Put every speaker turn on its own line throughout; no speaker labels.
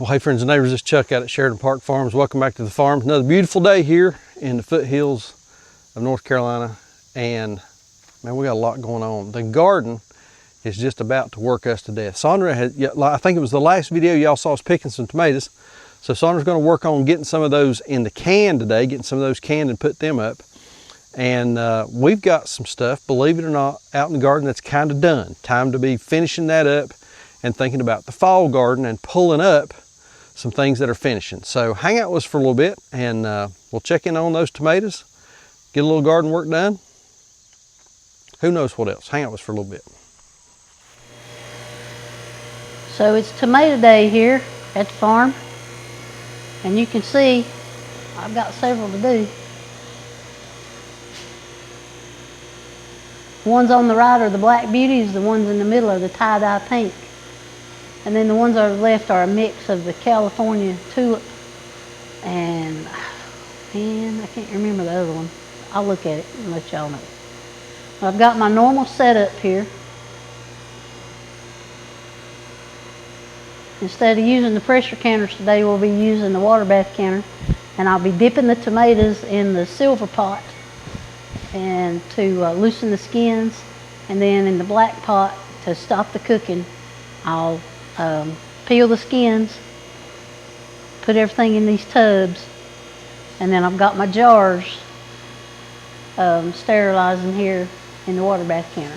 Well, hey friends and neighbors, this is Chuck out at Sheridan Park Farms. Welcome back to the farm. Another beautiful day here in the foothills of North Carolina, and man, we got a lot going on. The garden is just about to work us to death. Saundra had, I think it was the last video y'all saw us picking some tomatoes. So Saundra's going to work on getting some of those in the can today, getting some of those canned and put them up. And we've got some stuff, believe it or not, out in the garden that's kind of done. Time to be finishing that up and thinking about the fall garden and pulling up some things that are finishing. So hang out with us for a little bit and we'll check in on those tomatoes, get a little garden work done. Who knows what else? Hang out with us for a little bit.
So it's tomato day here at the farm, and you can see I've got several to do. The ones on the right are the black beauties, the ones in the middle are the tie-dye pink. And then the ones on the left are a mix of the California tulip and, man, I can't remember the other one. I'll look at it and let y'all know. I've got my normal setup here. Instead of using the pressure canners today, we'll be using the water bath canner. And I'll be dipping the tomatoes in the silver pot and to loosen the skins. And then in the black pot to stop the cooking, I'll peel the skins, put everything in these tubs, and then I've got my jars sterilizing here in the water bath canner.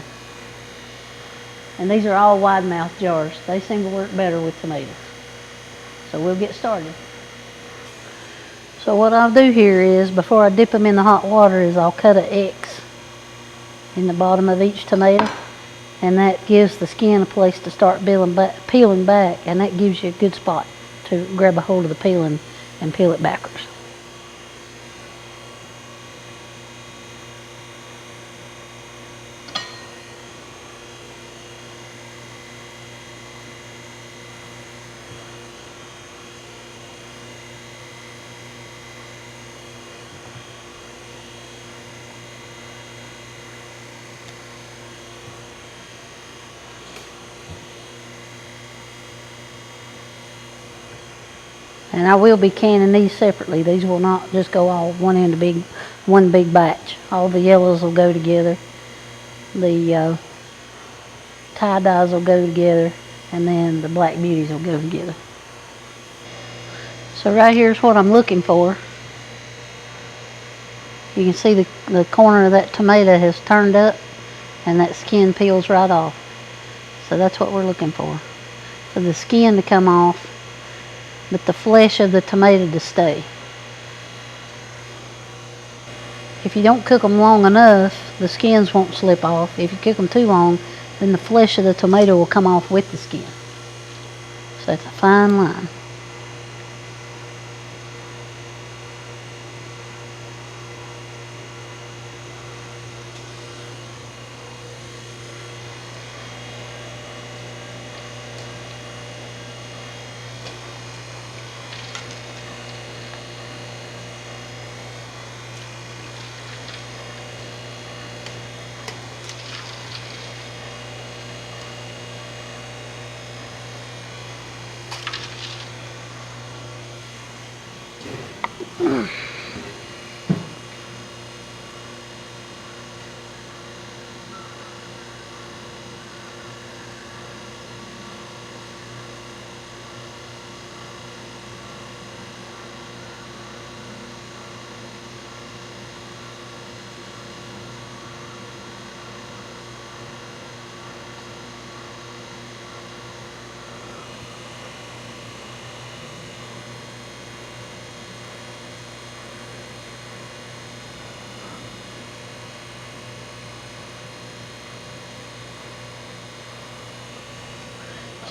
And these are all wide mouth jars. They seem to work better with tomatoes. So we'll get started. So what I'll do here is, before I dip them in the hot water, is I'll cut an X in the bottom of each tomato. And that gives the skin a place to start peeling back, and that gives you a good spot to grab a hold of the peeling and peel it backwards. And I will be canning these separately. These will not just go all one big batch. All the yellows will go together. The tie-dyes will go together. And then the black beauties will go together. So right here's what I'm looking for. You can see the corner of that tomato has turned up and that skin peels right off. So that's what we're looking for. For the skin to come off, but the flesh of the tomato to stay. If you don't cook them long enough, the skins won't slip off. If you cook them too long, then the flesh of the tomato will come off with the skin. So that's a fine line.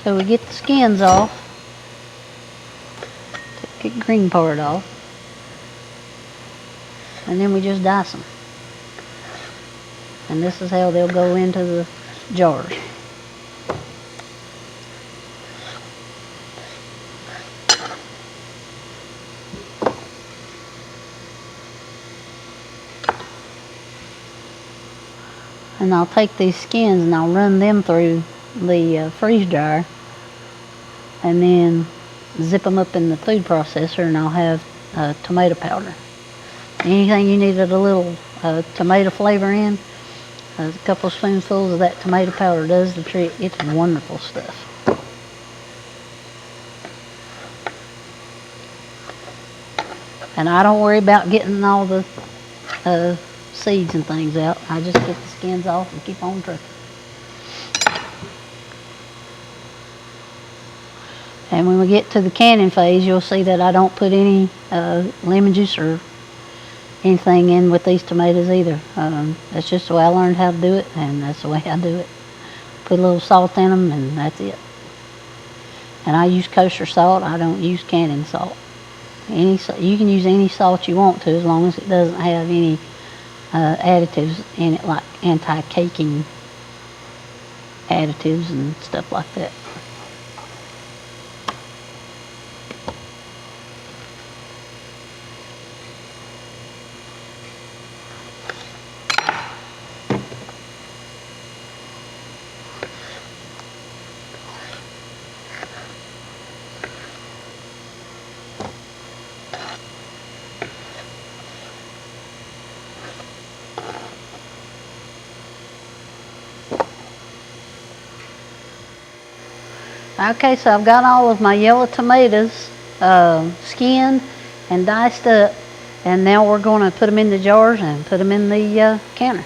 So we get the skins off, take the green part off, and then we just dice them. And this is how they'll go into the jars. And I'll take these skins and I'll run them through the freeze dryer, and then zip them up in the food processor, and I'll have tomato powder. Anything you needed a little tomato flavor in, a couple spoonfuls of that tomato powder does the trick. It's wonderful stuff. And I don't worry about getting all the seeds and things out. I just get the skins off and keep on trucking. And when we get to the canning phase, you'll see that I don't put any lemon juice or anything in with these tomatoes either. That's just the way I learned how to do it, and that's the way I do it. Put a little salt in them, and that's it. And I use kosher salt. I don't use canning salt. You can use any salt you want to, as long as it doesn't have any additives in it, like anti-caking additives and stuff like that. Okay, so I've got all of my yellow tomatoes skinned and diced up, and now we're going to put them in the jars and put them in the canner.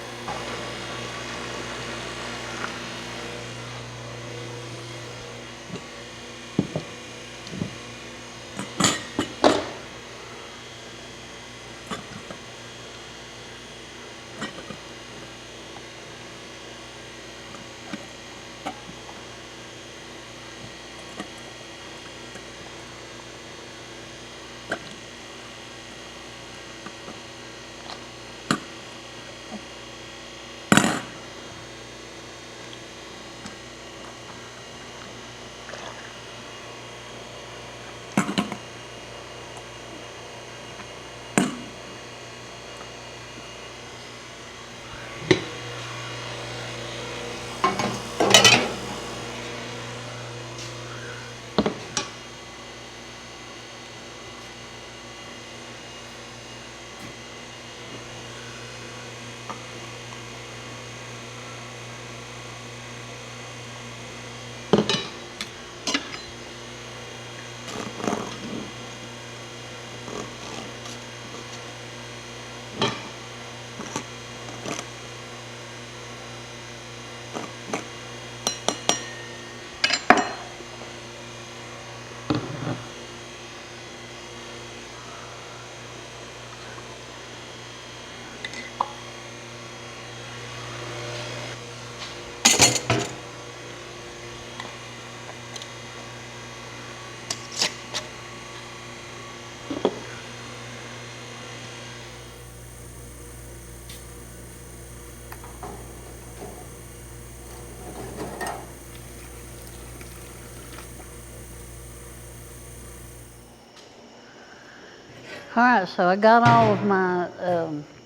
All right, so I got all of my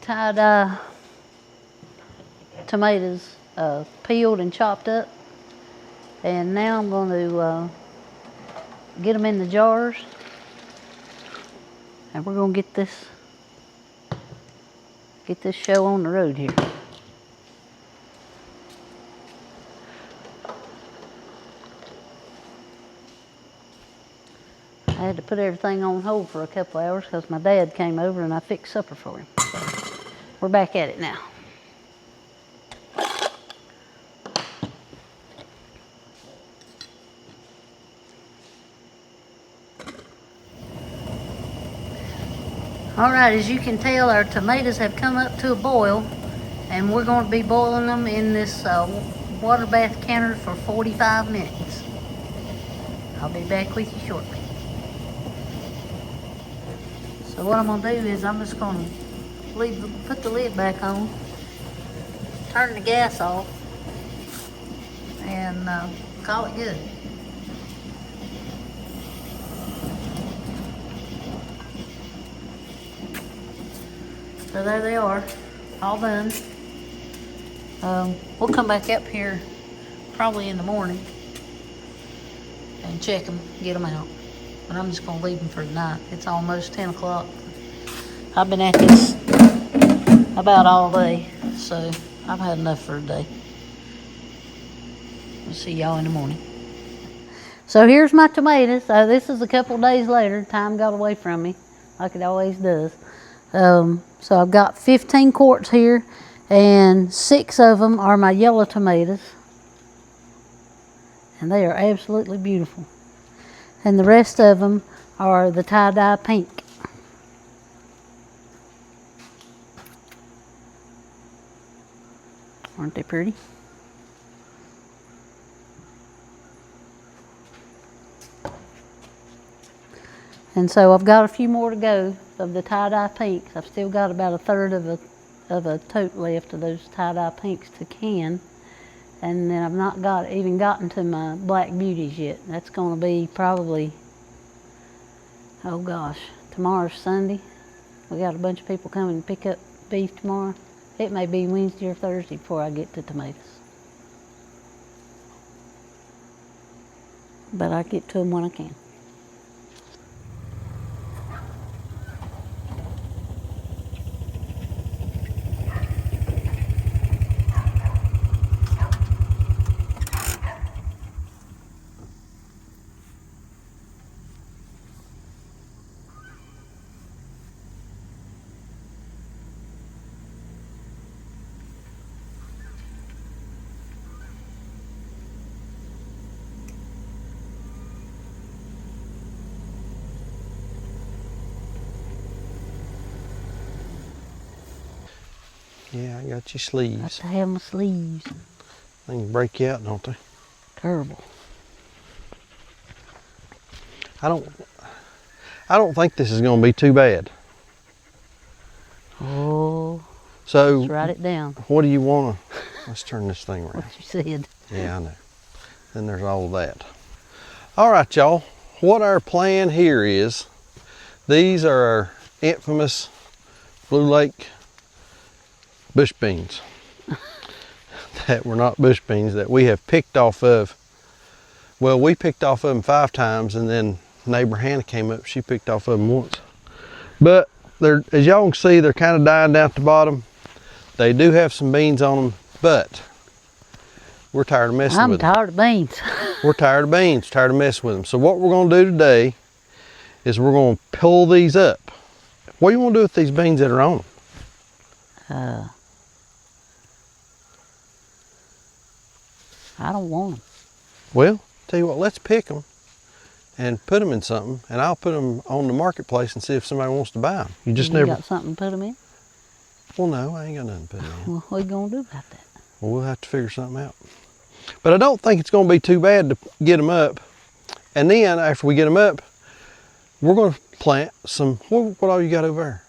tie-dye tomatoes peeled and chopped up, and now I'm going to get them in the jars, and we're going to get this show on the road here. I had to put everything on hold for a couple hours because my dad came over and I fixed supper for him. So we're back at it now. All right, as you can tell, our tomatoes have come up to a boil, and we're going to be boiling them in this water bath canner for 45 minutes. I'll be back with you shortly. So what I'm going to do is I'm just going to put the lid back on, turn the gas off, and call it good. So there they are, all done. We'll come back up here probably in the morning and check them, get them out. but I'm just gonna leave them for tonight. It's almost 10 o'clock. I've been at this about all day, so I've had enough for today. We'll see y'all in the morning. So here's my tomatoes. This is a couple days later. Time got away from me, like it always does. So I've got 15 quarts here, and 6 of them are my yellow tomatoes. And they are absolutely beautiful. And the rest of them are the tie-dye pink. Aren't they pretty? And so I've got a few more to go of the tie-dye pinks. I've still got about a third of a tote left of those tie-dye pinks to can. And then I've not even gotten to my black beauties yet. That's going to be probably, oh gosh, tomorrow's Sunday. We got a bunch of people coming to pick up beef tomorrow. It may be Wednesday or Thursday before I get to tomatoes. But I get to them when I can.
Yeah, I got your sleeves.
Got to have my sleeves.
They can break you out, don't they?
Terrible.
I don't think this is going to be too bad.
Oh,
So
let's write it down.
what do you want to? Let's turn this thing around.
What you said.
Yeah, I know. Then there's all of that. All right, y'all. What our plan here is, these are our infamous Blue Lake bush beans. That were not bush beans, that we have picked off of. Well, we picked off of them 5 times, and then neighbor Hannah came up, she picked off of them once. But they're, as y'all can see, they're kind of dying down at the bottom. They do have some beans on them, but we're tired of messing with them.
I'm tired of beans.
We're tired of beans, tired of messing with them. So what we're going to do today is we're going to pull these up. What do you want to do with these beans that are on them?
I don't want them.
Well, tell you what, let's pick them and put them in something, and I'll put them on the marketplace and see if somebody wants to buy them. You just never
got something to put them in?
Well, no, I ain't got nothing to put them in.
Well, what are you going to do about that?
Well, we'll have to figure something out. But I don't think it's going to be too bad to get them up. And then after we get them up, we're going to plant some, what all you got over there?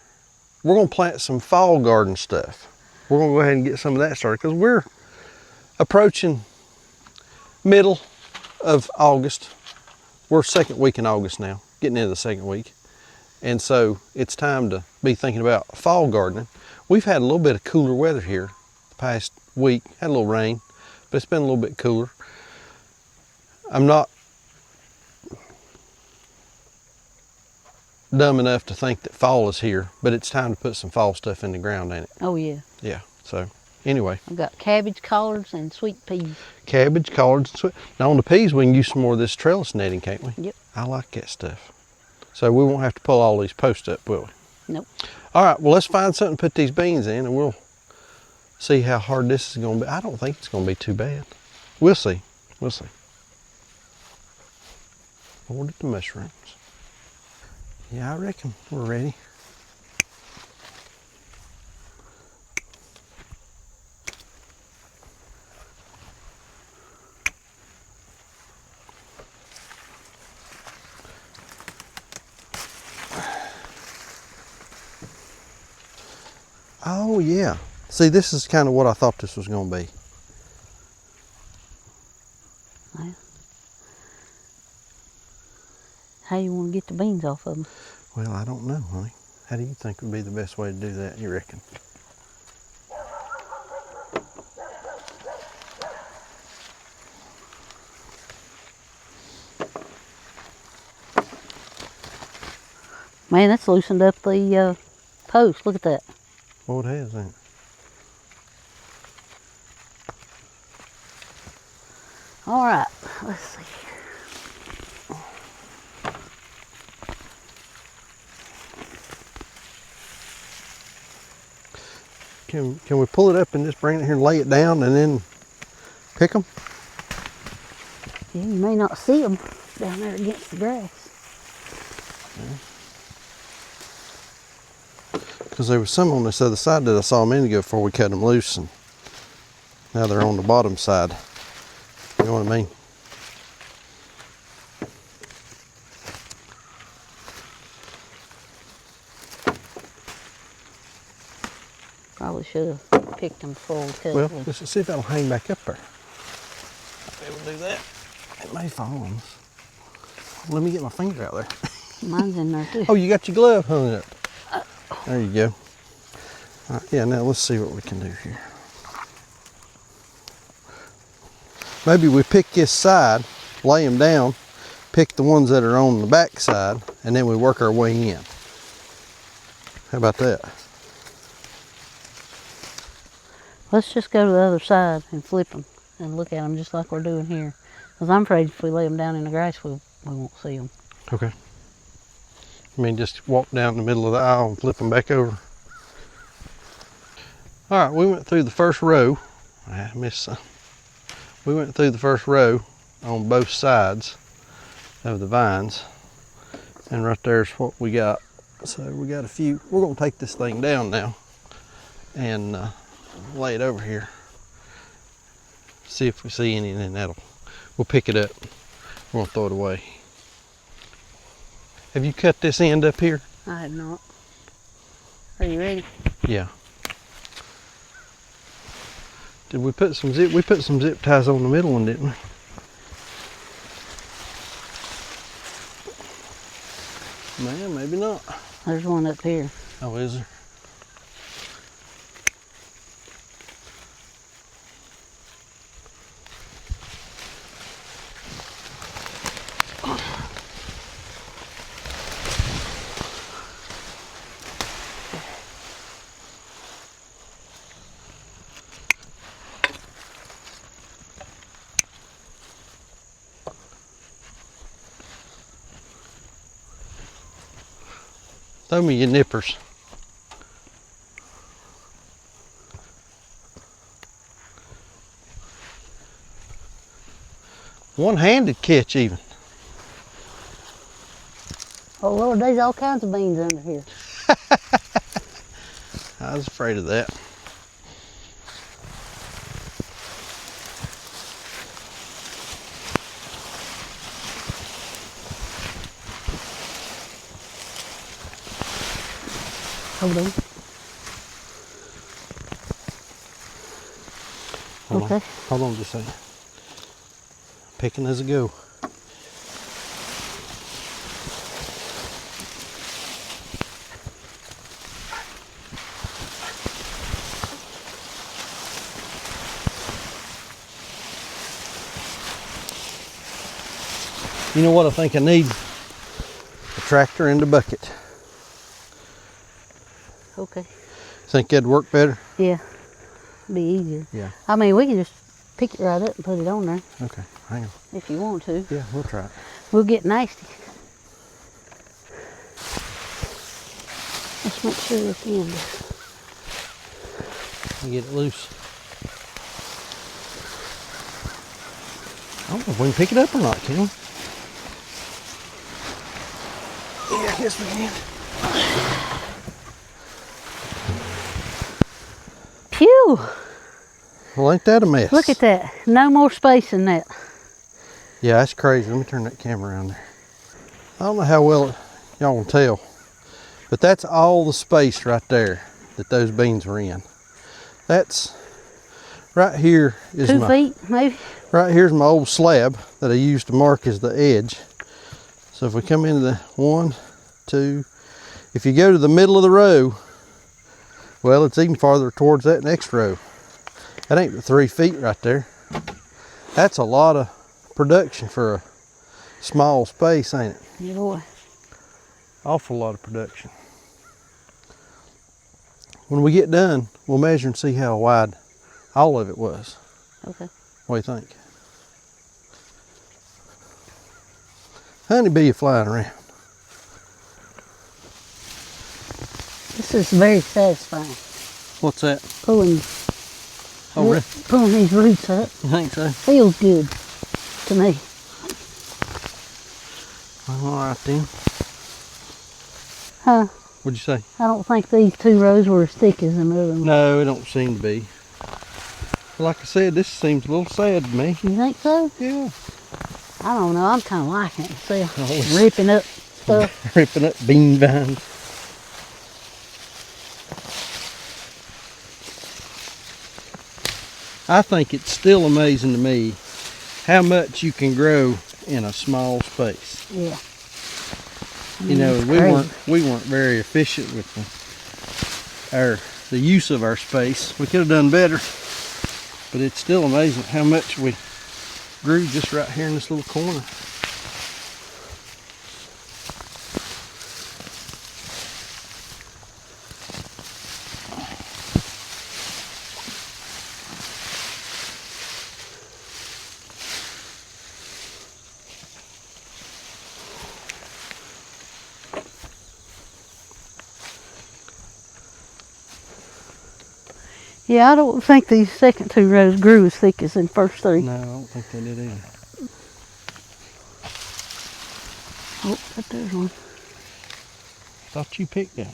We're going to plant some fall garden stuff. We're going to go ahead and get some of that started, because we're approaching middle of August. We're second week in August now, getting into the second week. And so it's time to be thinking about fall gardening. We've had a little bit of cooler weather here the past week, had a little rain, but it's been a little bit cooler. I'm not dumb enough to think that fall is here, but it's time to put some fall stuff in the ground, ain't it?
Oh, yeah.
Yeah, so anyway.
I've got cabbage, collards, and sweet peas.
Cabbage, collards, and sweet. Now on the peas, we can use some more of this trellis netting, can't we?
Yep.
I like that stuff. So we won't have to pull all these posts up, will we?
Nope.
All right, well, let's find something to put these beans in, and we'll see how hard this is going to be. I don't think it's going to be too bad. We'll see. We'll see. Ordered the mushrooms. Yeah, I reckon we're ready. Oh yeah. See, this is kind of what I thought this was going to be.
Well, how you want to get the beans off of them?
Well, I don't know, honey. How do you think would be the best way to do that, you reckon?
Man, that's loosened up the post. Look at that.
Well, it has, ain't it?
All right, let's see.
Can we pull it up and just bring it here and lay it down and then pick them?
Yeah, you may not see them down there against the grass.
Because there was some on this other side that I saw a minute ago before we cut them loose, and now they're on the bottom side. You know what I mean?
Probably should have picked them before we cut
Well,
them.
let's see if that'll hang back up there. I'll be able to do that. It may fall on us. Let me get my finger out there.
Mine's in there too.
Oh, you got your glove hung up. There you go. All right, yeah, now let's see what we can do here. Maybe we pick this side, lay them down, pick the ones that are on the back side, and then we work our way in. How about that?
Let's just go to the other side and flip them and look at them just like we're doing here. Because I'm afraid if we lay them down in the grass, we won't see them.
Okay. I mean, just walk down the middle of the aisle and flip them back over. All right, we went through the first row. I missed some. We went through the first row on both sides of the vines. And right there's what we got. So we got a few. We're gonna take this thing down now and lay it over here. See if we see any, and then we'll pick it up. We're gonna throw it away. Have you cut this end up here?
I have not. Are you ready?
Yeah. Did we put some zip? We put some zip ties on the middle one, didn't we? Man, maybe not.
There's one up here.
Oh, is there? Throw me your nippers. One-handed catch even.
Oh Lord, there's all kinds of beans under here.
I was afraid of that.
Hold on.
Hold
Okay.
on. Hold on just a second. Picking as I go. You know what I think I need? A tractor and a bucket.
Okay.
Think that'd work better?
Yeah. Be easier.
Yeah.
I mean, we can just pick it right up and put it on there
Okay, hang on.
if you want to.
Yeah, we'll try it.
We'll get nasty. Let's make sure it's in.
Let me get it loose. I don't know if we can pick it up or not, can we? Yeah, I guess we can.
Phew!
Well, ain't that a mess?
Look at that. No more space in that.
Yeah, that's crazy. Let me turn that camera around there. I don't know how well y'all can tell, but that's all the space right there that those beans were in. That's right here is
2
my
feet, maybe?
right here's my old slab that I used to mark as the edge. So if we come into the 1, 2, if you go to the middle of the row, well, it's even farther towards that next row. That ain't but 3 feet right there. That's a lot of production for a small space, ain't it?
Yeah, boy.
Awful lot of production. When we get done, we'll measure and see how wide all of it was.
Okay.
What do you think? Honeybee are flying around.
This is very satisfying.
What's that?
Pulling these roots up.
You think so?
Feels good to me.
All right then.
Huh?
What'd you say?
I don't think these 2 rows were as thick as the other ones.
No, it don't seem to be. Like I said, this seems a little sad to me.
You think so?
Yeah.
I don't know. I'm kind of liking it myself.
Oh,
Ripping up stuff.
Ripping up bean vines. I think it's still amazing to me how much you can grow in a small space.
Yeah.
You know, we weren't very efficient with the use of our space. We could have done better, but it's still amazing how much we grew just right here in this little corner.
Yeah, I don't think these second 2 rows grew as thick as the first 3.
No, I don't think they did either.
Oh, but there's one.
Thought you picked that.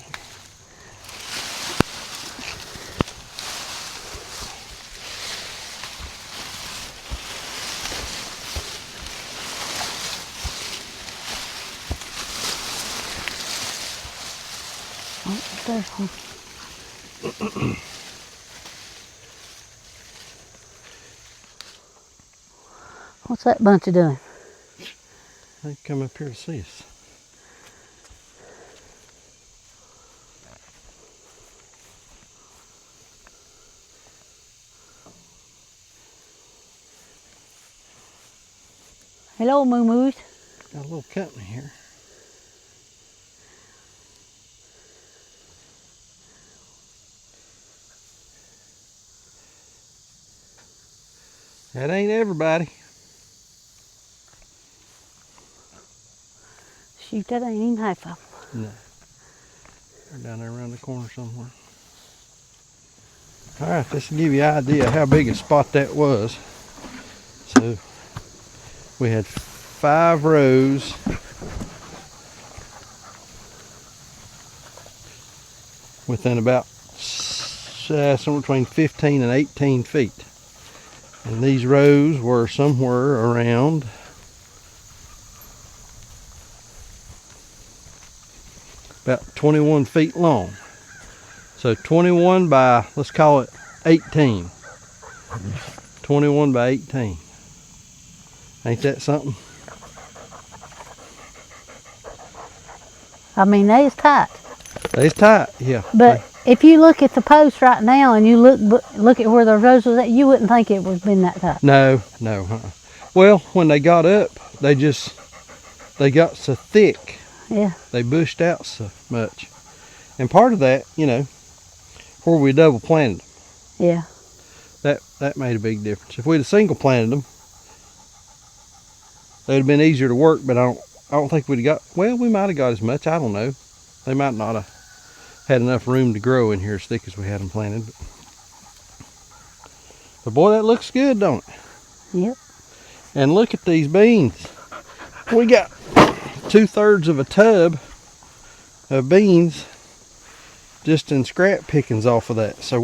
Oh, there's one. What's that bunch of doing?
They come up here to see us.
Hello, moo-moos.
Got a little company here. That ain't everybody.
Shoot, that ain't even half of them.
No. They're down there around the corner somewhere. All right, this will give you an idea how big a spot that was. So we had 5 rows. Within about somewhere between 15 and 18 feet. And these rows were somewhere around about 21 feet long. So 21 by, let's call it 18. 21 by 18. Ain't that something?
I mean, they is tight.
It's tight, yeah.
But if you look at the post right now and you look at where the rows was at, you wouldn't think it was been that tight.
No. Well, when they got up, they got so thick.
Yeah.
They bushed out so much. And part of that, you know, where we double planted them.
Yeah.
That made a big difference. If we'd have single planted them, they'd have been easier to work, but I don't think we'd have got, well, we might have got as much, I don't know. They might not have had enough room to grow in here as thick as we had them planted. But boy, that looks good, don't it?
Yep.
And look at these beans. We got 2/3 of a tub of beans just in scrap pickings off of that. So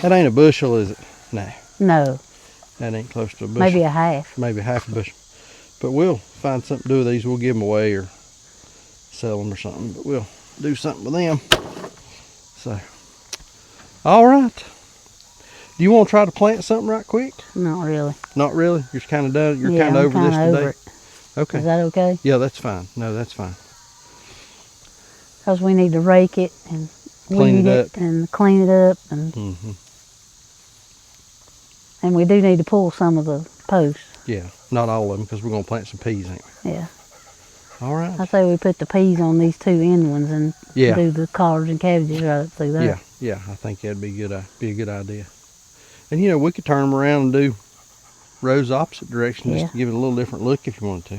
that ain't a bushel, is it? No.
No.
That ain't close to a bushel.
Maybe a half.
Maybe half a bushel. But we'll find something to do with these. We'll give them away or sell them or something. But we'll do something with them. So, all right. Do you want to try to plant something right quick?
Not really.
Not really? You're kind of done? You're
Yeah,
kind of over this
over
today?
it.
Okay.
Is that okay?
Yeah, that's fine. No, that's fine.
Because we need to rake it and
Clean
weed
it up.
and clean it up. And we do need to pull some of the posts.
Yeah, not all of them because we're going to plant some peas, ain't we?
Yeah.
All right.
I say we put the peas on these 2 end ones and
Yeah.
do the collards and cabbages right up through there.
Yeah. I think that'd be good. Be a good idea. And you know, we could turn them around and do rows opposite direction just to give it a little different look if you wanted to.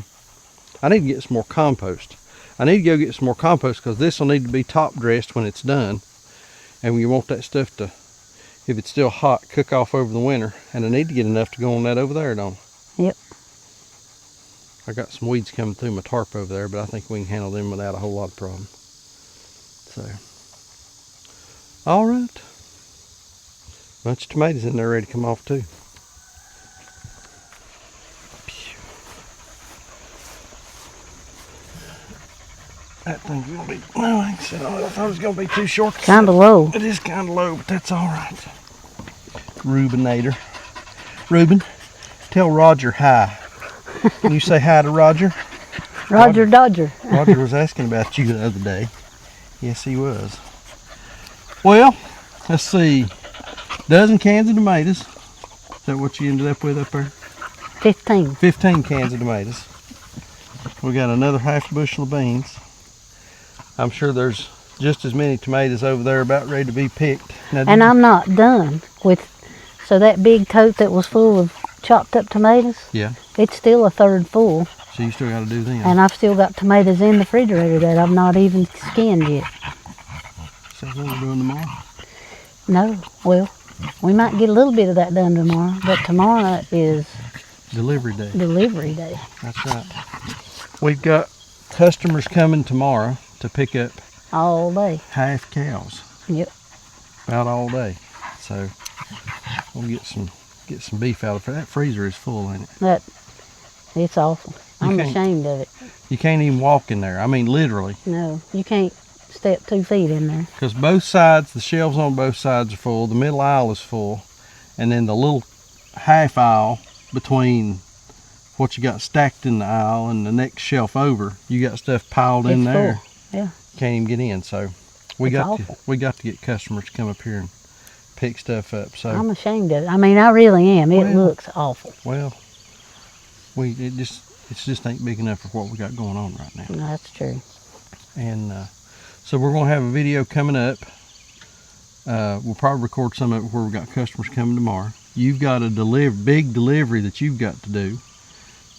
I need to get some more compost. I need to go get some more compost because this will need to be top dressed when it's done. And you want that stuff to, if it's still hot, cook off over the winter. And I need to get enough to go on that over there, don't I?
Yep.
I got some weeds coming through my tarp over there, but I think we can handle them without a whole lot of problem. So, all right. Bunch of tomatoes in there ready to come off too. That thing's gonna be, well, like I said, I thought it was gonna be too short.
Kind of low.
It is kind of low, but that's all right. Rubinator. Reuben, tell Roger hi. Can you say hi to Roger?
Roger Dodger.
Roger was asking about you the other day. Yes, he was. Well, let's see. Dozen cans of tomatoes. Is that what you ended up with up there?
15.
15 cans of tomatoes. We got another half bushel of beans. I'm sure there's just as many tomatoes over there about ready to be picked. Now,
And I'm not done with, so that big tote that was full of chopped up tomatoes,
yeah,
it's still a third full.
so you still got to do them.
And I've still got tomatoes in the refrigerator that I've not even skinned yet.
So what we're doing tomorrow?
No, well, we might get a little bit of that done tomorrow, but tomorrow is
Delivery day.
delivery day.
That's right. We've got customers coming tomorrow to pick up
All day.
half cows.
Yep.
About all day. So we'll get some beef out of it. That freezer is full, ain't it?
It's awful. I'm
can't-
ashamed of it.
You can't even walk in there. I mean, literally.
No, you can't step 2 feet in there.
Because both sides, the shelves on both sides are full. The middle aisle is full. And then the little half aisle between what you got stacked in the aisle and the next shelf over, you got stuff piled in
It's
there.
full. Yeah.
Can't even get in. So we
It's
got
awful.
to get customers to come up here and pick stuff up. So
I'm ashamed of it. I mean, I really am. It
Well-
looks awful.
well, it just ain't big enough for what we got going on right now.
No, that's true.
And so we're gonna have a video coming up. We'll probably record some of it where we got customers coming tomorrow. You've got a big delivery that you've got to do.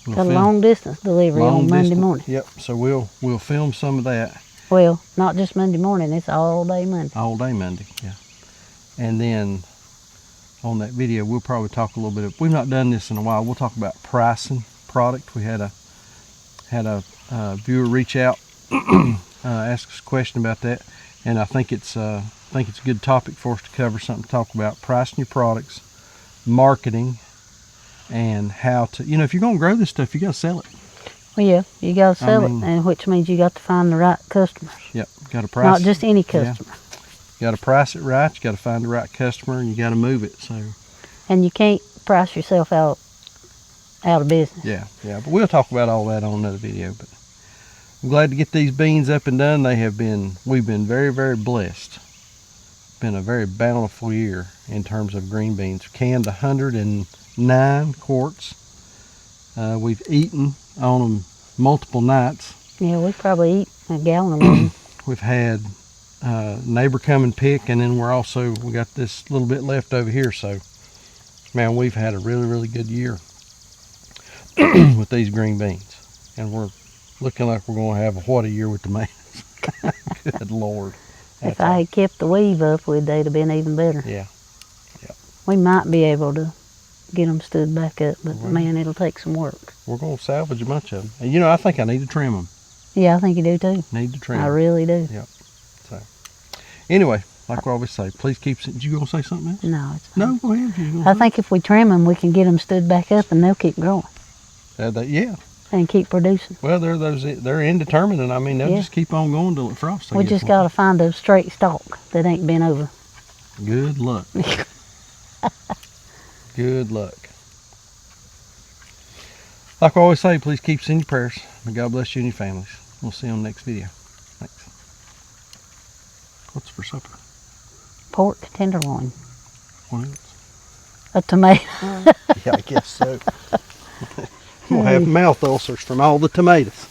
We'll
Got a
film-
long distance delivery
long
on Monday
distance.
morning.
Yep. So we'll film some of that
Well, not just Monday morning. It's all day Monday.
all day Monday. Yeah. And then on that video, we'll probably talk a little bit. We've not done this in a while. We'll talk about pricing product. We had a viewer reach out, ask us a question about that, and I think it's a good topic for us to cover. Something to talk about: pricing your products, marketing, and how to. If you're gonna grow this stuff, you gotta sell it.
Well, yeah, you got to sell
mean-
it, and which means you got to find the right customers.
Yep. Got to price.
Not just any
Yeah.
customer.
You got to price it right. You got to find the right customer, and you got to move it. So
And you can't price yourself out of business.
yeah. But we'll talk about all that on another video. But I'm glad to get these beans up and done. We've been very, very blessed. Been a very bountiful year in terms of green beans. Canned 109 quarts. We've eaten on them multiple nights.
Yeah, we probably eat a gallon of them.
We've had neighbor come and pick, and then we got this little bit left over here. So, man, we've had a really, really good year with these green beans, and we're looking like we're going to have a year with tomatoes. Good Lord.
If I had kept the weave up, they'd have been even better.
Yeah.
We might be able to get them stood back up, but
Well-
man, it'll take some work.
We're going to salvage a bunch of them. And I think I need to trim them.
Yeah, I think you do too.
Need to trim
I
'em.
really do.
So, anyway, like we always say, please keep. Did you going to say something else?
No, it's
No, go ahead. You
I
gonna
think if we trim them, we can get them stood back up, and they'll keep growing
say? Yeah.
and keep producing.
Well, they're indeterminate. I mean, they'll
Yeah.
just keep on going till it frosts. I
We
guess.
just got to find a straight stalk that ain't been over.
Good luck. Good luck. Like I always say, please keep sending your prayers. May God bless you and your families. We'll see you on the next video. Thanks. What's for supper?
Pork tenderloin,
What else?
a tomato.
Yeah, I guess so. We'll have mouth ulcers from all the tomatoes.